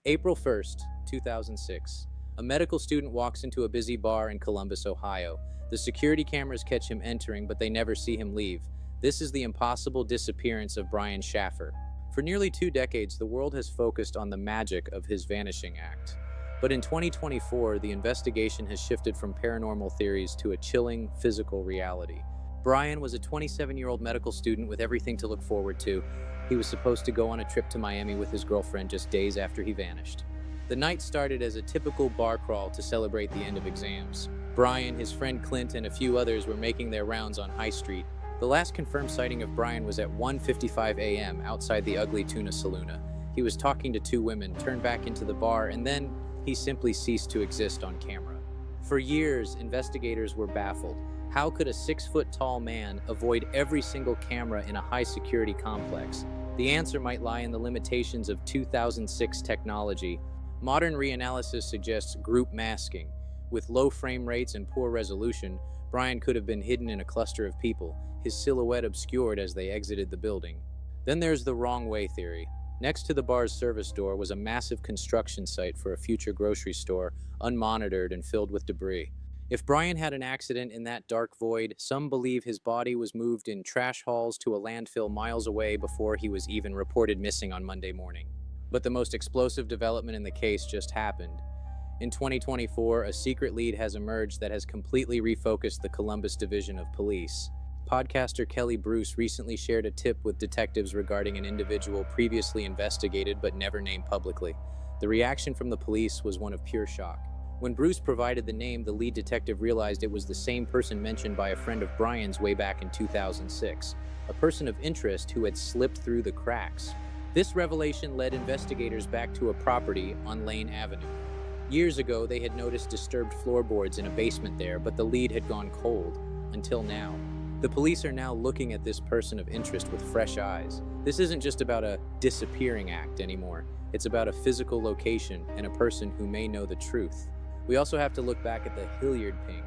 April 1st, 2006. A medical student walks into a busy bar in Columbus, Ohio. The security cameras catch him entering, but they never see him leave. This is the impossible disappearance of Brian Shaffer. For nearly 2 decades, the world has focused on the magic of his vanishing act. But in 2024, the investigation has shifted from paranormal theories to a chilling physical reality. Brian was a 27-year-old medical student with everything to look forward to. He was supposed to go on a trip to Miami with his girlfriend just days after he vanished. The night started as a typical bar crawl to celebrate the end of exams. Brian, his friend Clint, and a few others were making their rounds on High Street. The last confirmed sighting of Brian was at 1:55 a.m. outside the Ugly Tuna Saloon. He was talking to 2 women, turned back into the bar, and then he simply ceased to exist on camera. For years, investigators were baffled. How could a 6-foot-tall man avoid every single camera in a high-security complex? The answer might lie in the limitations of 2006 technology. Modern reanalysis suggests group masking. With low frame rates and poor resolution, Brian could have been hidden in a cluster of people, his silhouette obscured as they exited the building. Then there's the wrong way theory. Next to the bar's service door was a massive construction site for a future grocery store, unmonitored and filled with debris. If Brian had an accident in that dark void, some believe his body was moved in trash hauls to a landfill miles away before he was even reported missing on Monday morning. But the most explosive development in the case just happened. In 2024, a secret lead has emerged that has completely refocused the Columbus Division of Police. Podcaster Kelly Bruce recently shared a tip with detectives regarding an individual previously investigated but never named publicly. The reaction from the police was one of pure shock. When Bruce provided the name, the lead detective realized it was the same person mentioned by a friend of Brian's way back in 2006, a person of interest who had slipped through the cracks. This revelation led investigators back to a property on Lane Avenue. Years ago, they had noticed disturbed floorboards in a basement there, but the lead had gone cold, until now. The police are now looking at this person of interest with fresh eyes. This isn't just about a disappearing act anymore. It's about a physical location and a person who may know the truth. We also have to look back at the Hilliard ping.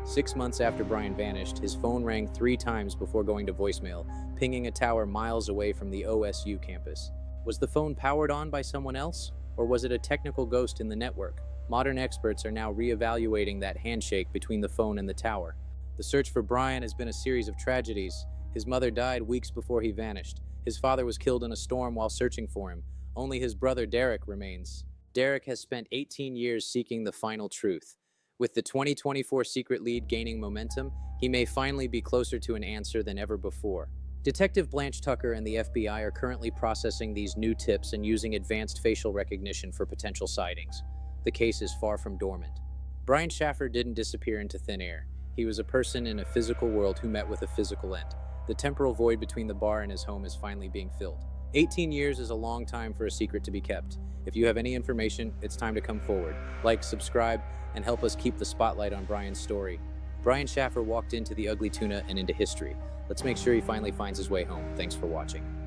6 months after Brian vanished, his phone rang 3 times before going to voicemail, pinging a tower miles away from the OSU campus. Was the phone powered on by someone else? Or was it a technical ghost in the network? Modern experts are now reevaluating that handshake between the phone and the tower. The search for Brian has been a series of tragedies. His mother died weeks before he vanished. His father was killed in a storm while searching for him. Only his brother Derek remains. Derek has spent 18 years seeking the final truth. With the 2024 secret lead gaining momentum, he may finally be closer to an answer than ever before. Detective Blanche Tucker and the FBI are currently processing these new tips and using advanced facial recognition for potential sightings. The case is far from dormant. Brian Shaffer didn't disappear into thin air. He was a person in a physical world who met with a physical end. The temporal void between the bar and his home is finally being filled. 18 years is a long time for a secret to be kept. If you have any information, it's time to come forward. Like, subscribe, and help us keep the spotlight on Brian's story. Brian Shaffer walked into the Ugly Tuna and into history. Let's make sure he finally finds his way home. Thanks for watching.